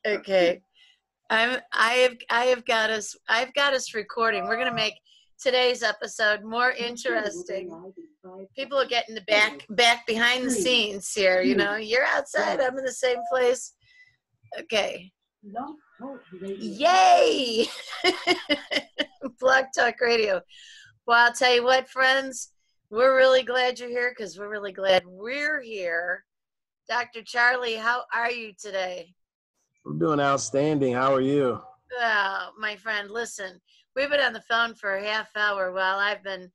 Okay. I've got us recording. We're gonna make today's episode more interesting. People are getting the back behind the scenes here. You know, you're outside, I'm in the same place. Okay. Yay! Blog Talk Radio. Well, I'll tell you what, friends, we're really glad you're here because we're really glad we're here. Dr. Charlie, how are you today? I'm doing outstanding. How are you? Oh, my friend, listen, we've been on the phone for a half hour while I've been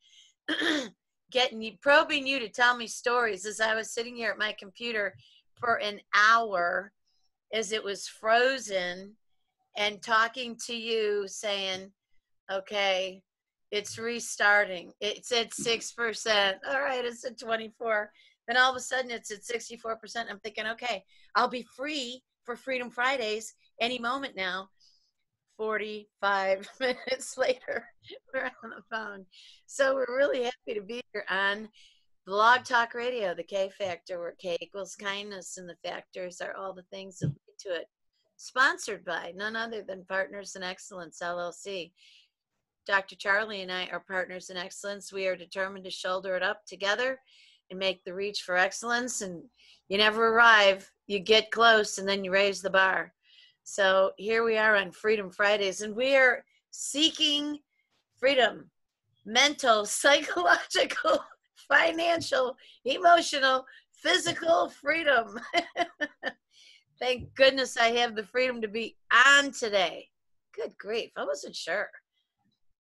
probing you to tell me stories as I was sitting here at my computer for an hour as it was frozen and talking to you saying, okay, it's restarting. It's at 6%. All right, it's at 24. Then all of a sudden it's at 64%. I'm thinking, okay, I'll be free for Freedom Fridays any moment now. 45 minutes later, we're on the phone. So we're really happy to be here on Blog Talk Radio, the K Factor, where K equals kindness and the factors are all the things that lead to it. Sponsored by none other than Partners in Excellence, LLC. Dr. Charlie and I are Partners in Excellence. We are determined to shoulder it up together and make the reach for excellence. And you never arrive, you get close, and then you raise the bar. So here we are on Freedom Fridays, and we are seeking freedom, mental, psychological, financial, emotional, physical freedom. Thank goodness I have the freedom to be on today. Good grief, I wasn't sure.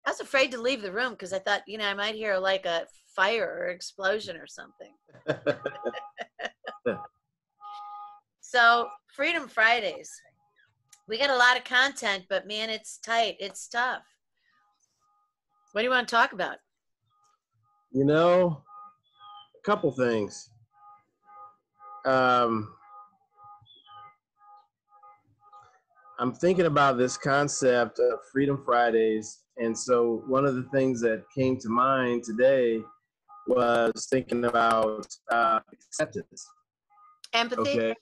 I was afraid to leave the room because I thought, I might hear like a fire or explosion or something. So, Freedom Fridays. We got a lot of content, but man, it's tight. It's tough. What do you want to talk about? A couple things. I'm thinking about this concept of Freedom Fridays. And so one of the things that came to mind today was thinking about acceptance. Empathy? Okay.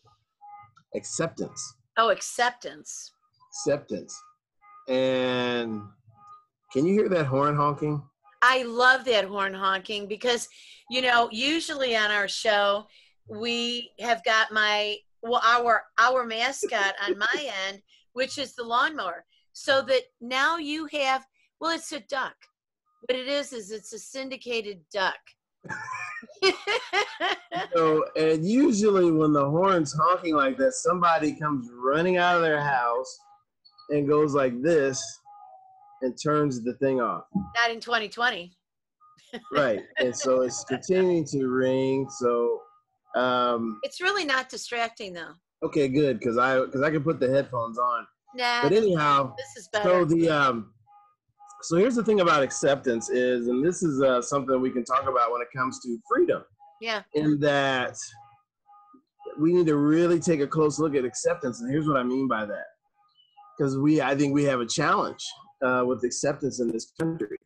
Acceptance. Oh, acceptance. Acceptance. And can you hear that horn honking? I love that horn honking because, usually on our show, we have got our mascot on my end, which is the lawnmower. So that now you have, it's a duck. What it is it's a syndicated duck. And usually when the horn's honking like that, somebody comes running out of their house and goes like this and turns the thing off. Not in 2020. Right. And so it's continuing to ring. So it's really not distracting though. Okay, good, because I can put the headphones on. Nah. But anyhow, this is better. So here's the thing about acceptance is, and this is something we can talk about when it comes to freedom. Yeah. In that we need to really take a close look at acceptance, and here's what I mean by that. Because I think we have a challenge with acceptance in this country.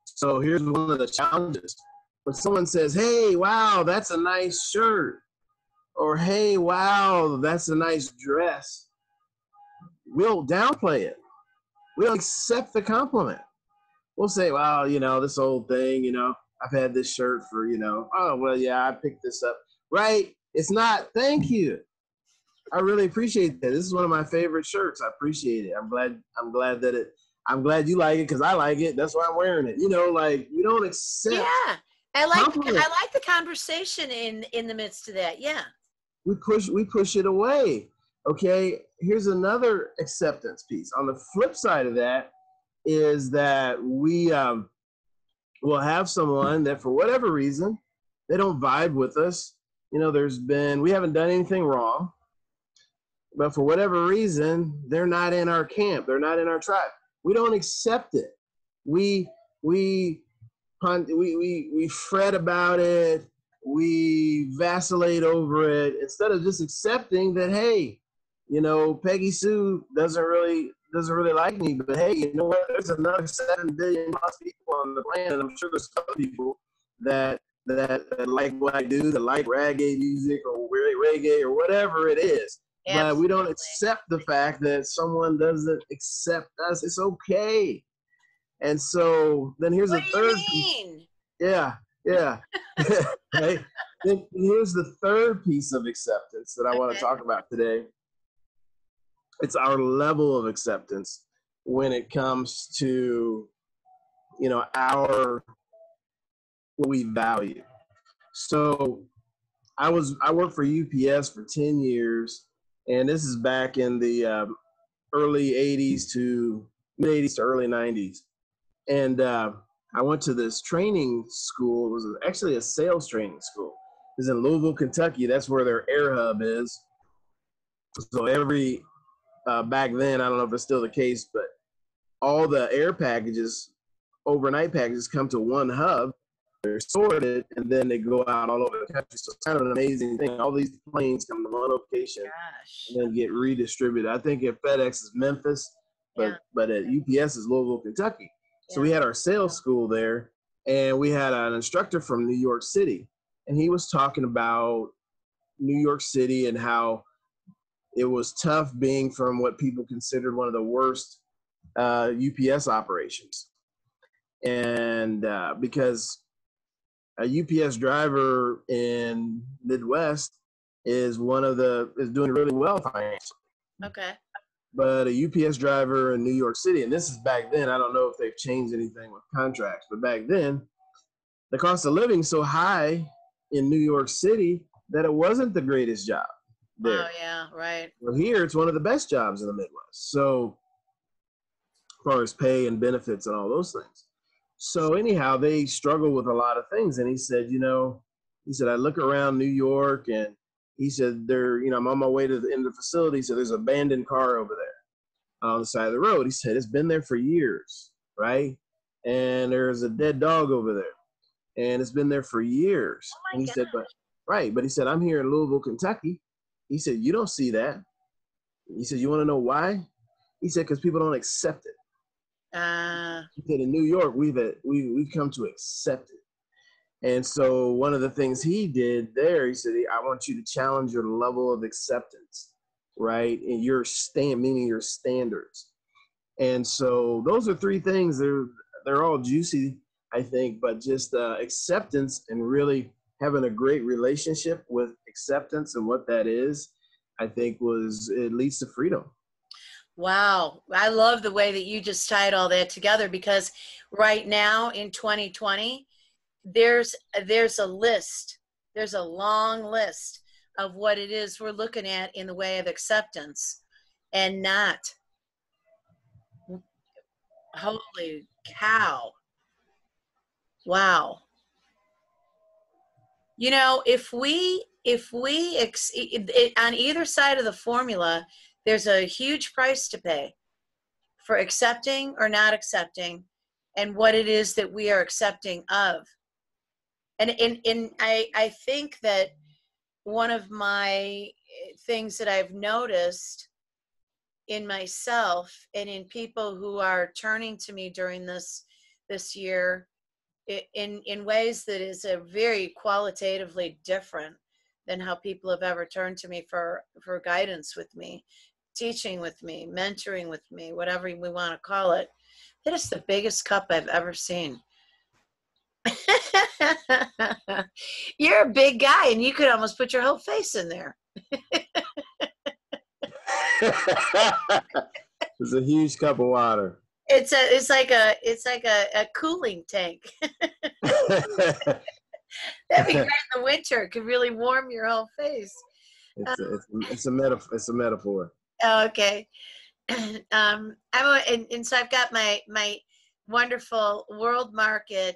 So here's one of the challenges. When someone says, "Hey, wow, that's a nice shirt," or "Hey, wow, that's a nice dress," we'll downplay it. We'll accept the compliment. We'll say, "Wow, this old thing, I've had this shirt for, oh, well, yeah, I picked this up." Right? It's not, "Thank you. I really appreciate that. This is one of my favorite shirts. I appreciate it. I'm glad you like it because I like it. That's why I'm wearing it." We don't accept. Yeah. I like the conversation in the midst of that. Yeah. We push it away. Okay. Here's another acceptance piece. On the flip side of that is that we will have someone that for whatever reason, they don't vibe with us. We haven't done anything wrong, but for whatever reason, they're not in our camp. They're not in our tribe. We don't accept it. We fret about it. We vacillate over it instead of just accepting that, hey, Peggy Sue doesn't really like me, but hey, you know what? There's another 7 billion plus people on the planet. I'm sure there's some people that like what I do, that like reggae music or reggae or whatever it is. but we don't Absolutely. accept the fact that someone doesn't accept us. It's okay. And so then here's What the do you third piece. mean? Yeah, yeah. Right? Then here's the third piece of acceptance that I want to Okay. talk about today. It's our level of acceptance when it comes to, our what we value. So I worked for UPS for 10 years, and this is back in the early 80s to mid 80s to early 90s. And I went to this training school. It was actually a sales training school. It's in Louisville, Kentucky. That's where their air hub is. So every back then, I don't know if it's still the case, but all the air packages, overnight packages, come to one hub. They're sorted, and then they go out all over the country. So it's kind of an amazing thing. All these planes come to one location Gosh. and then get redistributed. I think at FedEx is Memphis, Yeah. but at UPS is Louisville, Kentucky. So Yeah. we had our sales school there, and we had an instructor from New York City, and he was talking about New York City and how it was tough being from what people considered one of the worst UPS operations, and because a UPS driver in Midwest is doing really well financially. Okay. But a UPS driver in New York City, and this is back then, I don't know if they've changed anything with contracts, but back then, the cost of living so high in New York City that it wasn't the greatest job Oh, there. yeah. Right. Well, here it's one of the best jobs in the Midwest. So, as far as pay and benefits and all those things. So anyhow, they struggle with a lot of things. And he said, I look around New York, and he said, I'm on my way to the end of the facility. So there's an abandoned car over there on the side of the road. He said, it's been there for years, right? And there's a dead dog over there, and it's been there for years. Oh And my he God. said, but he said, I'm here in Louisville, Kentucky. He said, you don't see that. He said, you want to know why? He said, because people don't accept it. He said, in New York, we've come to accept it. And so one of the things he did there, he said, I want you to challenge your level of acceptance, right? And meaning your standards. And so those are three things. They're all juicy, I think, but just acceptance and really having a great relationship with acceptance and what that is, I think it leads to freedom. Wow. I love the way that you just tied all that together, because right now in 2020, there's a list. There's a long list of what it is we're looking at in the way of acceptance, and not. Holy cow. Wow. If we on either side of the formula, there's a huge price to pay for accepting or not accepting, and what it is that we are accepting of. And I think that one of my things that I've noticed in myself and in people who are turning to me during this year, in ways that is a very qualitatively different than how people have ever turned to me for guidance with me, teaching with me, mentoring with me, whatever we want to call it. That is the biggest cup I've ever seen. You're a big guy, and you could almost put your whole face in there. It's a huge cup of water. It's like a cooling tank. That'd be great in the winter. It could really warm your whole face. It's a metaphor. It's a metaphor. Okay. And so I've got my wonderful World Market,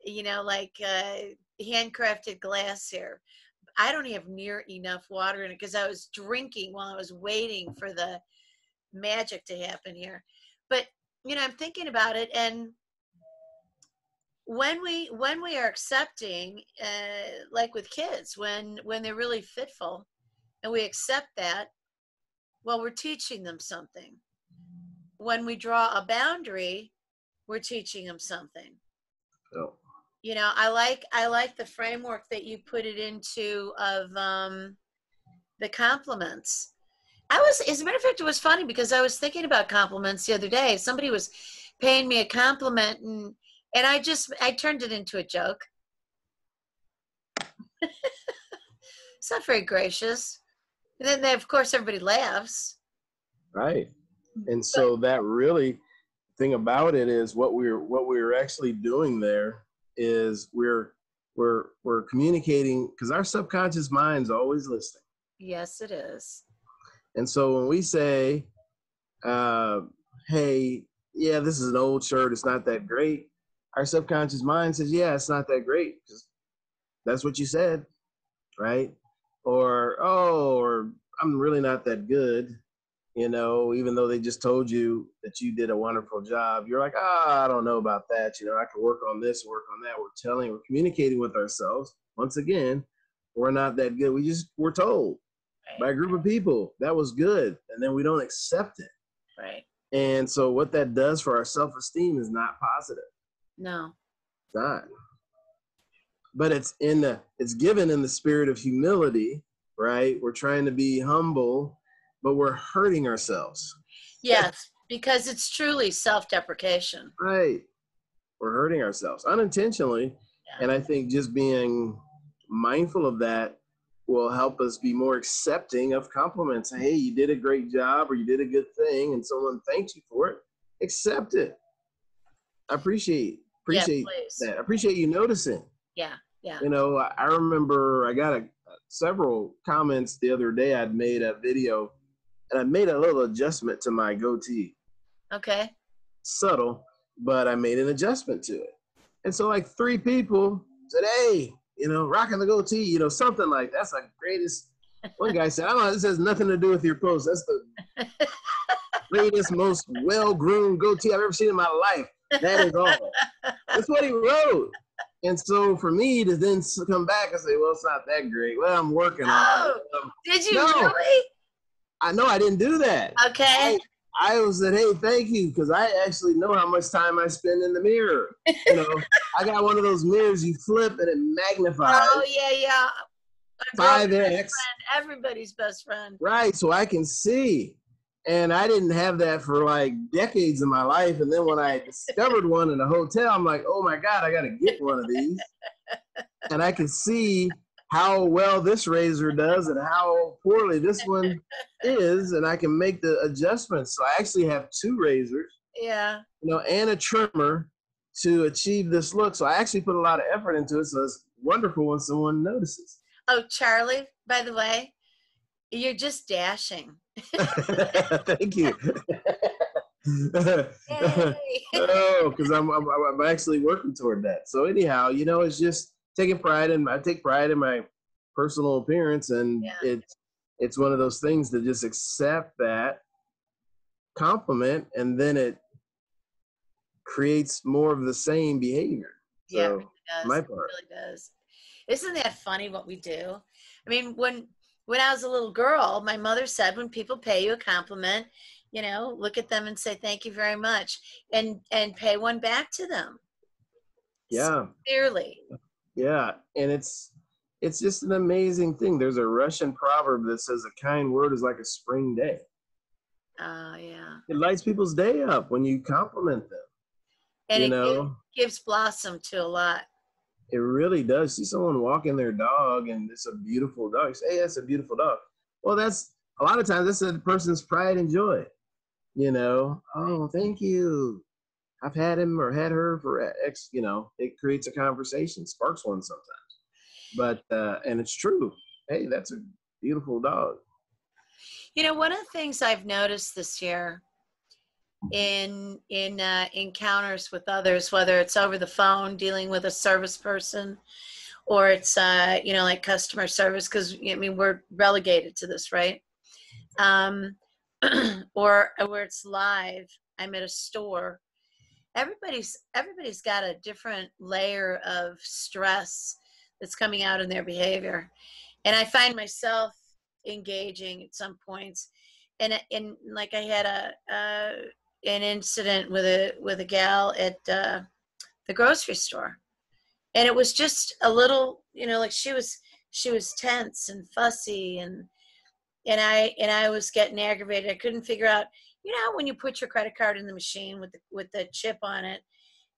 like handcrafted glass here. I don't have near enough water in it because I was drinking while I was waiting for the magic to happen here. But I'm thinking about it, and when we are accepting, like with kids, when they're really fitful, and we accept that, well, we're teaching them something. When we draw a boundary, we're teaching them something. Oh. I like the framework that you put it into of the compliments. as a matter of fact, it was funny because I was thinking about compliments the other day. Somebody was paying me a compliment, and I turned it into a joke. It's not very gracious. And then, of course, everybody laughs. Right. And so that really thing about it is what we're actually doing there is we're communicating, because our subconscious mind's always listening. Yes, it is. And so when we say, hey, yeah, this is an old shirt, it's not that great, our subconscious mind says, yeah, it's not that great because that's what you said, right? Or I'm really not that good, even though they just told you that you did a wonderful job. You're like, I don't know about that. I can work on this, work on that. We're communicating with ourselves. Once again, we're not that good. We're told by a group of people that was good, and then we don't accept it. Right. And so what that does for our self-esteem is not positive. No. It's not. But it's given in the spirit of humility, right? We're trying to be humble, but we're hurting ourselves. Yes, because it's truly self-deprecation. Right. We're hurting ourselves unintentionally. Yeah. And I think just being mindful of that will help us be more accepting of compliments. Hey, you did a great job, or you did a good thing, and someone thanks you for it. Accept it. I appreciate that. I appreciate you noticing. Yeah, yeah. I remember I got several comments the other day. I'd made a video, and I made a little adjustment to my goatee. Okay. Subtle, but I made an adjustment to it. And so like 3 people said, hey, rocking the goatee, something like that's the greatest. One guy said, I don't know, this has nothing to do with your post. That's the greatest, most well-groomed goatee I've ever seen in my life. That is all. That's what he wrote. And so for me to then come back and say, well, it's not that great. Well, I'm working on it. Did you really? I know I didn't do that. Okay. I was said, hey, thank you, because I actually know how much time I spend in the mirror. I got one of those mirrors you flip and it magnifies. Oh, yeah. 5X. Everybody's best friend. Right, so I can see. And I didn't have that for like decades of my life. And then when I discovered one in a hotel, I'm like, oh my God, I got to get one of these. And I can see how well this razor does and how poorly this one is. And I can make the adjustments. So I actually have 2 razors. Yeah. And a trimmer to achieve this look. So I actually put a lot of effort into it. So it's wonderful when someone notices. Oh, Charlie, by the way, you're just dashing. Thank you. Oh, because I'm actually working toward that. So anyhow, it's just taking pride in. I take pride in my personal appearance, and it's one of those things to just accept that compliment, and then it creates more of the same behavior. So, yeah, it really does. My part. It really does. Isn't that funny what we do? I mean, when I was a little girl, my mother said, when people pay you a compliment, look at them and say, thank you very much, and pay one back to them. Yeah. Sincerely. Yeah. And it's just an amazing thing. There's a Russian proverb that says a kind word is like a spring day. Oh, yeah. It lights people's day up when you compliment them. And it gives blossom to a lot. It really does. See someone walking their dog and it's a beautiful dog. You say, hey, that's a beautiful dog. Well, that's a lot of times that's a person's pride and joy. Oh, thank you. I've had him or had her for X, it creates a conversation, sparks one sometimes. But, and it's true. Hey, that's a beautiful dog. One of the things I've noticed this year in encounters with others, whether it's over the phone dealing with a service person, or it's like customer service, because we're relegated to this, right? Or where it's live. I'm at a store. Everybody's got a different layer of stress that's coming out in their behavior, and I find myself engaging at some points, and like I had an incident with a gal at the grocery store, and it was just a little, like she was tense and fussy, and and I was getting aggravated. I couldn't figure out, when you put your credit card in the machine with the chip on it,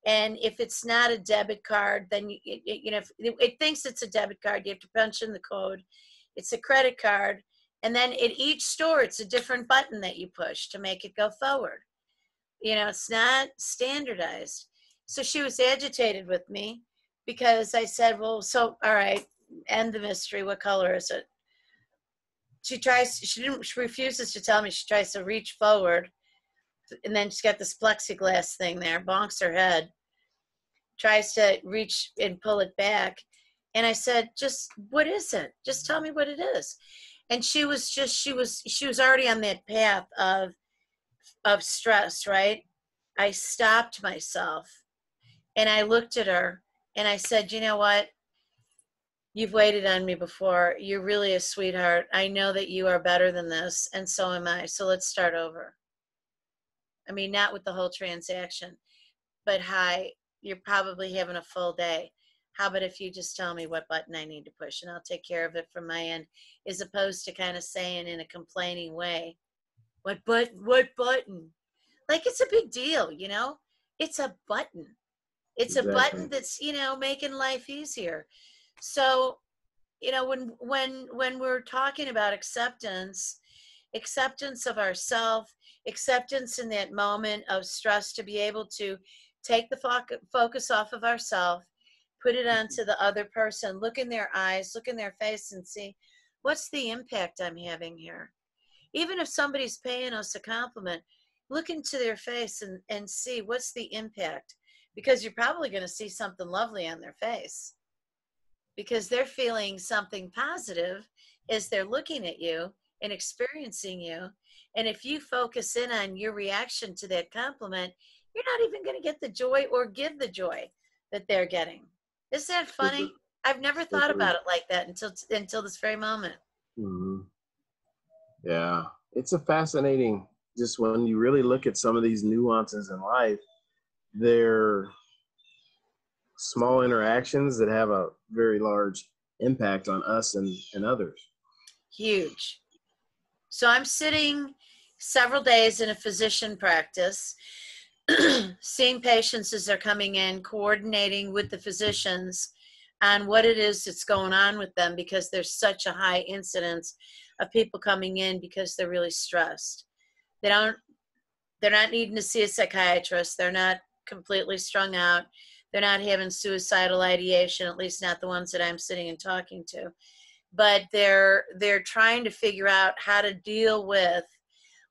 and if it's not a debit card, then if it thinks it's a debit card, you have to punch in the code. It's a credit card, and then at each store, it's a different button that you push to make it go forward. It's not standardized. So she was agitated with me because I said, well, so all right, end the mystery. What color is it? She refuses to tell me. She tries to reach forward, and then she's got this plexiglass thing there, bonks her head, tries to reach and pull it back. And I said, just, what is it? Just tell me what it is. And she was already on that path of stress, right? I stopped myself and I looked at her and I said, you know what? You've waited on me before. You're really a sweetheart. I know that you are better than this, and so am I. So let's start over. I mean, not with the whole transaction, but hi, you're probably having a full day. How about if you just tell me what button I need to push, and I'll take care of it from my end, as opposed to kind of saying in a complaining way, what button? Like it's a big deal, It's a button. It's a button that's, making life easier. So, when we're talking about acceptance of ourself, acceptance in that moment of stress, to be able to take the focus off of ourself, put it onto the other person, look in their eyes, look in their face and see, what's the impact I'm having here? Even if somebody's paying us a compliment, look into their face and see what's the impact, because you're probably going to see something lovely on their face, because they're feeling something positive as they're looking at you and experiencing you. And if you focus in on your reaction to that compliment, you're not even going to get the joy or give the joy that they're getting. Isn't that funny? I've never thought about it like that until this very moment. Mm-hmm. Yeah, it's a fascinating, just when you really look at some of these nuances in life, they're small interactions that have a very large impact on us and others. Huge. So I'm sitting several days in a physician practice, seeing patients as they're coming in, coordinating with the physicians on what it is that's going on with them, because there's such a high incidence of people coming in because they're really stressed. They're not needing to see a psychiatrist. They're not completely strung out. They're not having suicidal ideation, at least not the ones that I'm sitting and talking to. But they're trying to figure out how to deal with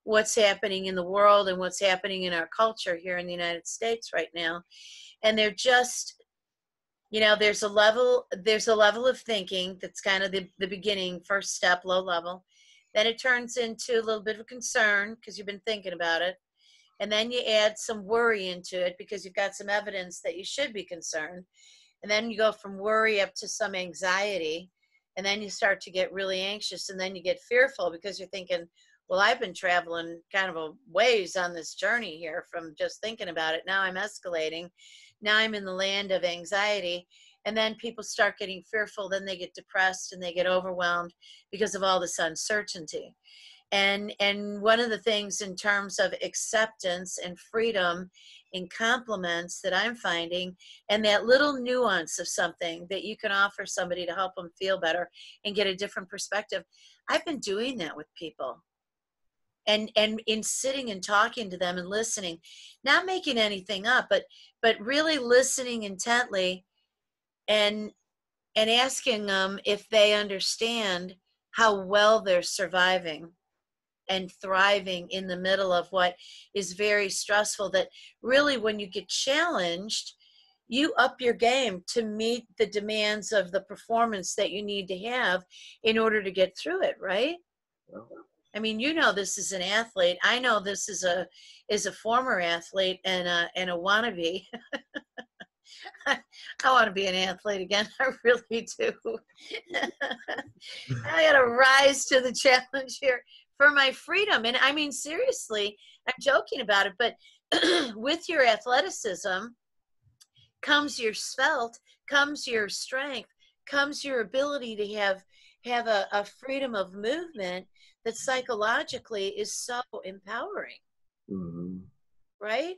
what's happening in the world and what's happening in our culture here in the United States right now. And they're just, there's a level of thinking that's kind of the beginning, first step, low level. Then it turns into a little bit of concern because you've been thinking about it. And then you add some worry into it because you've got some evidence that you should be concerned. And then you go from worry up to some anxiety. And then you start to get really anxious, and then you get fearful because you're thinking, well, I've been traveling kind of a ways on this journey here from just thinking about it. Now I'm escalating. Now I'm in the land of anxiety. And then people start getting fearful. Then they get depressed and they get overwhelmed because of all this uncertainty. And one of the things in terms of acceptance and freedom in compliments that I'm finding, and that little nuance of something that you can offer somebody to help them feel better and get a different perspective. I've been doing that with people. And in sitting and talking to them and listening, not making anything up, but really listening intently and asking them if they understand how well they're surviving and thriving in the middle of what is very stressful. That really, when you get challenged, you up your game to meet the demands of the performance that you need to have in order to get through it, right? I mean, this is an athlete. I know this is a former athlete and a wannabe. I want to be an athlete again. I really do. I got to rise to the challenge here for my freedom. And I mean, seriously, I'm joking about it, but with your athleticism comes your svelte, comes your strength, comes your ability to have a freedom of movement that psychologically is so empowering, Mm-hmm. right?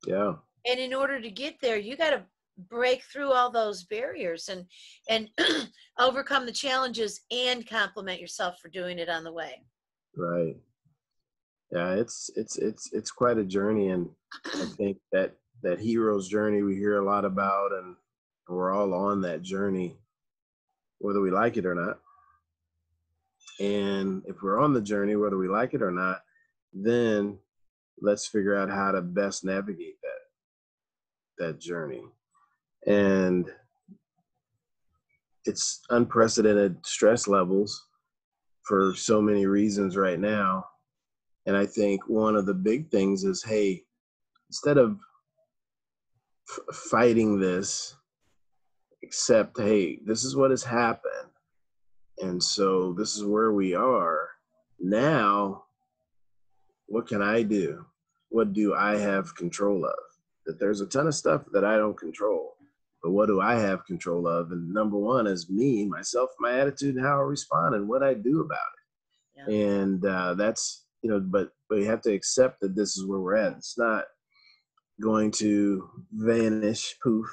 Yeah. And in order to get there, you got to break through all those barriers and overcome the challenges and compliment yourself for doing it on the way. Right. Yeah, it's quite a journey, and I think that hero's journey we hear a lot about, and we're all on that journey, whether we like it or not. And if we're on the journey, whether we like it or not, then let's figure out how to best navigate that journey. And it's unprecedented stress levels for so many reasons right now. And I think one of the big things is, hey, instead of fighting this, accept, hey, this is what has happened. And so this is where we are. Now, what can I do? What do I have control of? That there's a ton of stuff that I don't control, but what do I have control of? And number one is me, myself, my attitude, and how I respond, and what I do about it. Yeah. And that's, but you have to accept that this is where we're at. It's not going to vanish, poof,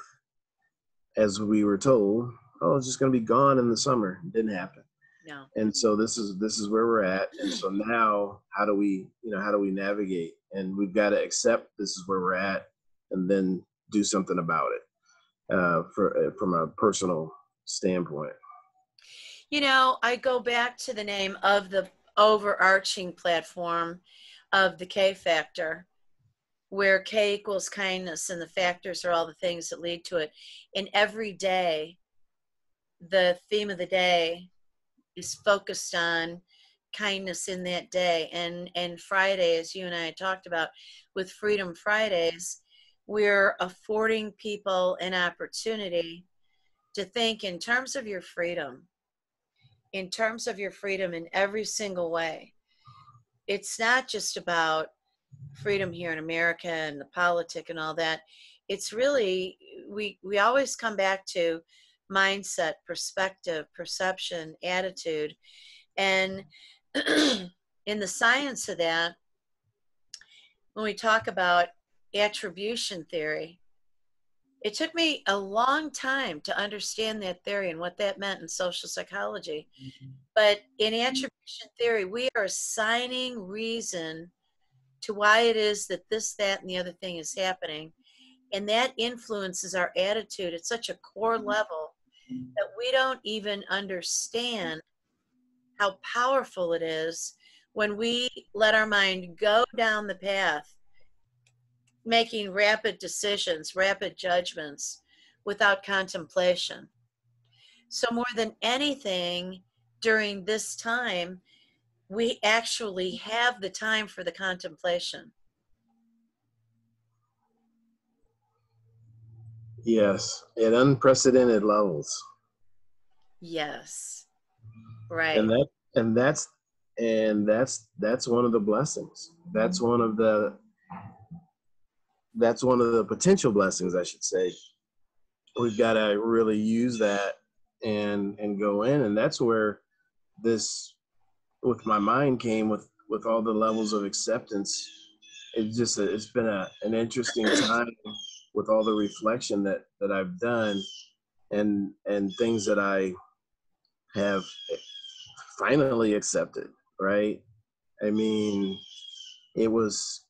as we were told. Oh, it's just going to be gone in the summer. It didn't happen. No. And so this is where we're at. And so now how do we navigate? And we've got to accept this is where we're at, and then do something about it from a personal standpoint. I go back to the name of the overarching platform of the K factor, where K equals kindness, and the factors are all the things that lead to it. And every day, the theme of the day is focused on kindness in that day. And Friday, as you and I had talked about with Freedom Fridays, we're affording people an opportunity to think in terms of your freedom, in every single way. It's not just about freedom here in America and the politic and all that. It's really, we always come back to mindset, perspective, perception, attitude. And in the science of that, when we talk about attribution theory, it took me a long time to understand that theory and what that meant in social psychology. But in attribution theory, we are assigning reason to why it is that this, that, and the other thing is happening. And that influences our attitude at such a core level that we don't even understand how powerful it is when we let our mind go down the path, making rapid decisions, rapid judgments without contemplation. So more than anything during this time, we actually have the time for the contemplation. Yes, at unprecedented levels. Yes. Right. That's one of the blessings. That's one of the potential blessings, I should say. We've got to really use that and go in, and that's where this with my mind came with all the levels of acceptance. It's been an interesting time with all the reflection that I've done, and things that I have finally accepted, right? I mean, it's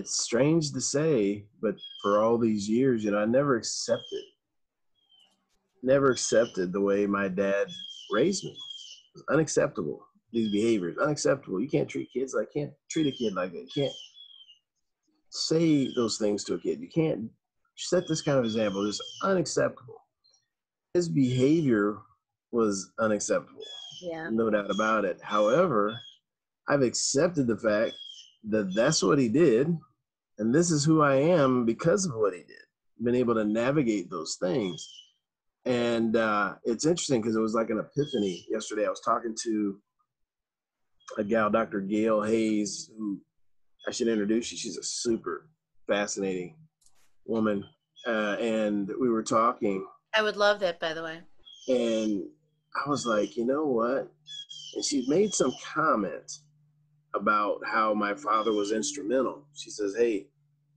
strange to say, but for all these years, I never accepted the way my dad raised me. It was unacceptable. These behaviors, unacceptable. You can't treat kids like, can't treat a kid like that. You can't say those things to a kid. You can't set this kind of example. It's unacceptable. His behavior was unacceptable. Yeah. No doubt about it. However, I've accepted the fact that that's what he did, and this is who I am because of what he did. Been able to navigate those things. And it's interesting because it was like an epiphany. Yesterday I was talking to a gal, Dr. Gail Hayes, who I should introduce you. She's a super fascinating woman. And we were talking. I would love that, by the way. And I was like, you know what? and she made some comment about how my father was instrumental. She says, "Hey,"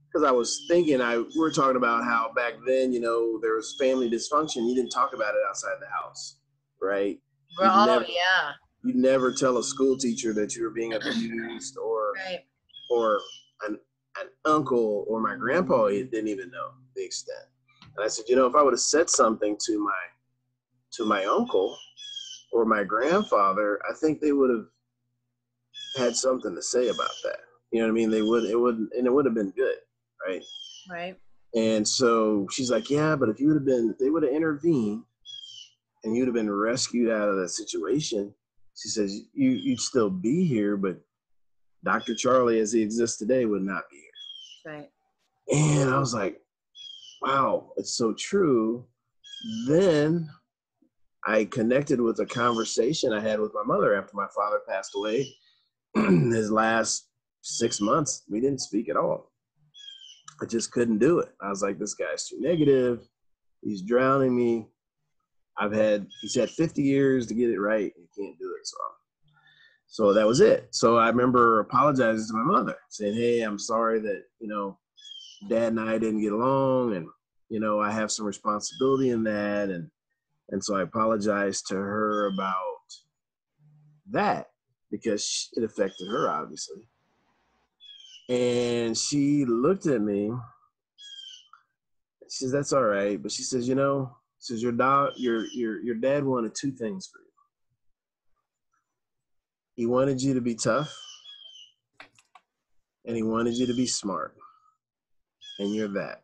because I was thinking, we were talking about how back then, there was family dysfunction. You didn't talk about it outside the house, right? Oh, yeah. You'd never tell a school teacher that you were being abused, Right. or an uncle or my grandpa didn't even know the extent. And I said, if I would have said something to my uncle or my grandfather, I think they would have had something to say about that. You know what I mean? It would have been good, right? Right. And so she's like, yeah, but if they would have intervened and you'd have been rescued out of that situation, she says, you'd still be here, but Dr. Charlie, as he exists today, would not be here. Right. And I was like, wow, it's so true. Then I connected with a conversation I had with my mother after my father passed away. His last 6 months, we didn't speak at all. I just couldn't do it. I was like, this guy's too negative. He's drowning me. He's had 50 years to get it right. He can't do it. So that was it. So I remember apologizing to my mother, saying, hey, I'm sorry that, Dad and I didn't get along, and, I have some responsibility in that. And so I apologized to her about that because it affected her, obviously. And she looked at me. She says, that's all right. But she says, your dad wanted two things for you. He wanted you to be tough, and he wanted you to be smart. And you're that.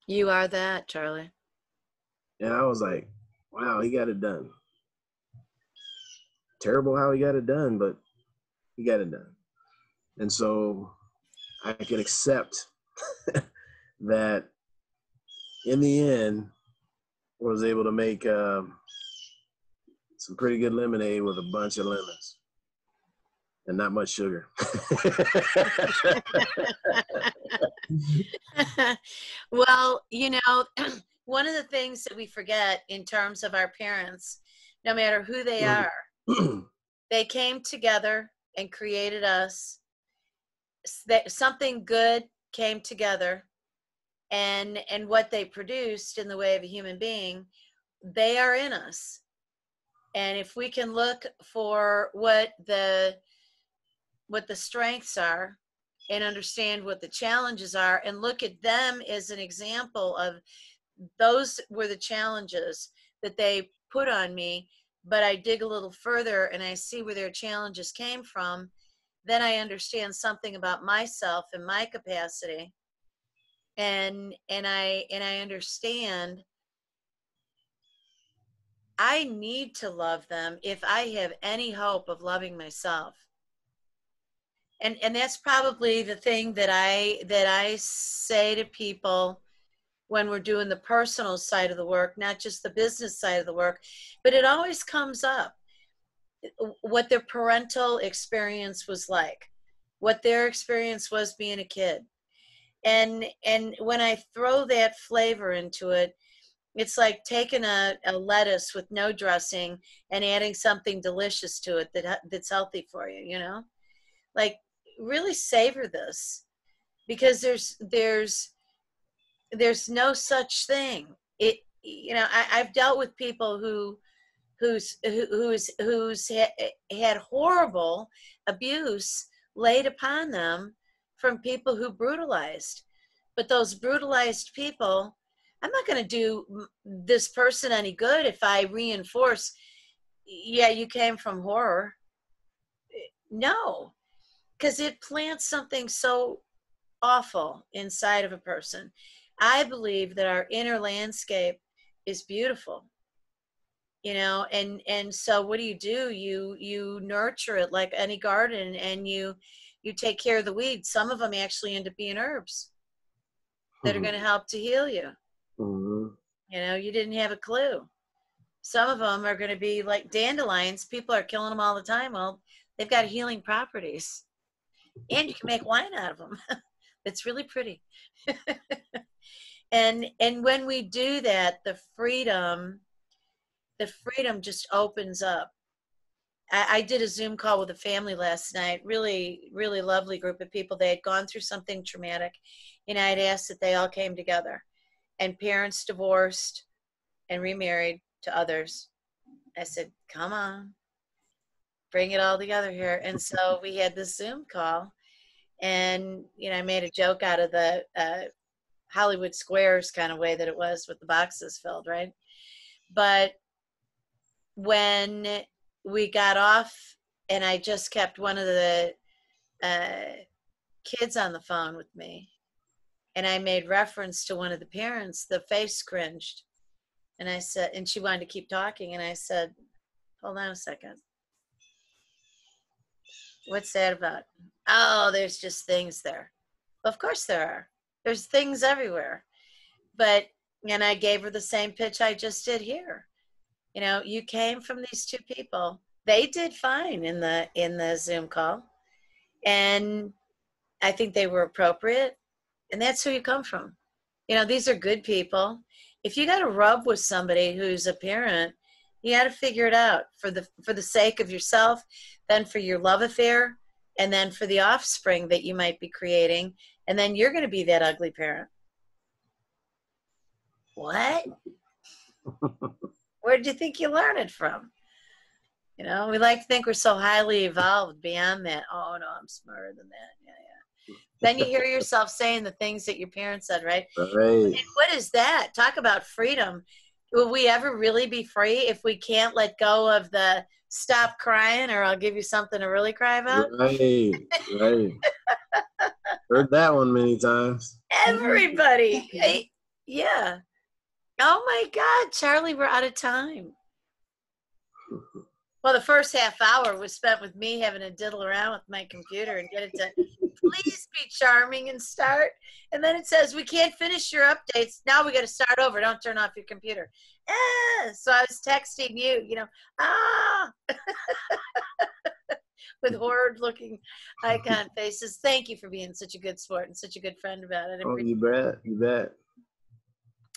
You are that, Charlie. And I was like, wow, he got it done. Terrible how he got it done, but he got it done. And so I can accept that in the end, I was able to make some pretty good lemonade with a bunch of lemons and not much sugar. Well, one of the things that we forget in terms of our parents, no matter who they are, they came together and created us. Something good came together, and what they produced in the way of a human being, they are in us. And if we can look for what the strengths are and understand what the challenges are and look at them as an example of those were the challenges that they put on me, but I dig a little further and I see where their challenges came from, then I understand something about myself and my capacity. And I understand I need to love them if I have any hope of loving myself. And that's probably the thing that I say to people when we're doing the personal side of the work, not just the business side of the work, but it always comes up what their parental experience was like, what their experience was being a kid. And when I throw that flavor into it, it's like taking a lettuce with no dressing and adding something delicious to it that's healthy for you, Like, really savor this, because there's no such thing. I've dealt with people who's had horrible abuse laid upon them from people who brutalized. But those brutalized people, I'm not going to do this person any good if I reinforce, yeah, you came from horror. No, because it plants something so awful inside of a person. I believe that our inner landscape is beautiful, and so what do? You nurture it like any garden, and you take care of the weeds. Some of them actually end up being herbs that are going to help to heal you. Mm-hmm. You didn't have a clue. Some of them are going to be like dandelions. People are killing them all the time. Well, they've got healing properties, and you can make wine out of them. It's really pretty. and when we do that, the freedom just opens up. I did a Zoom call with a family last night. Really, really lovely group of people. They had gone through something traumatic, and I'd asked that they all came together. And parents divorced and remarried to others. I said, "Come on, bring it all together here." And so we had this Zoom call, and I made a joke out of the Hollywood Squares kind of way that it was with the boxes filled, right? But when we got off, and I just kept one of the kids on the phone with me, and I made reference to one of the parents, the face cringed. And I said, and she wanted to keep talking. And I said, hold on a second. What's that about? Oh, there's just things there. Well, of course there are. There's things everywhere. And I gave her the same pitch I just did here. You came from these two people. They did fine in the Zoom call. And I think they were appropriate. And that's who you come from. These are good people. If you got to rub with somebody who's a parent, you got to figure it out for the sake of yourself, then for your love affair, and then for the offspring that you might be creating. And then you're going to be that ugly parent. What? Where did you think you learned it from? We like to think we're so highly evolved beyond that. Oh, no, I'm smarter than that. Yeah. Then you hear yourself saying the things that your parents said, right? Right. And what is that? Talk about freedom. Will we ever really be free if we can't let go of the stop crying or I'll give you something to really cry about? Right. Heard that one many times. Everybody. Yeah. Oh my God, Charlie, we're out of time. Well, the first half hour was spent with me having to diddle around with my computer and get it to please be charming and start. And then it says, we can't finish your updates. Now we got to start over. Don't turn off your computer. So I was texting you, with horrid looking icon faces. Thank you for being such a good sport and such a good friend about it. Oh, you bet.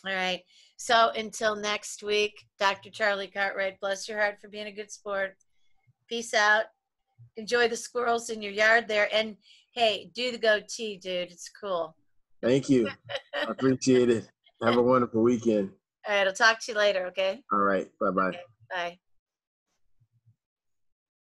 All right. So until next week, Dr. Charlie Cartwright, bless your heart for being a good sport. Peace out. Enjoy the squirrels in your yard there. And hey, do the goatee, dude. It's cool. Thank you. I appreciate it. Have a wonderful weekend. All right. I'll talk to you later, okay? All right. Bye-bye. Okay, bye.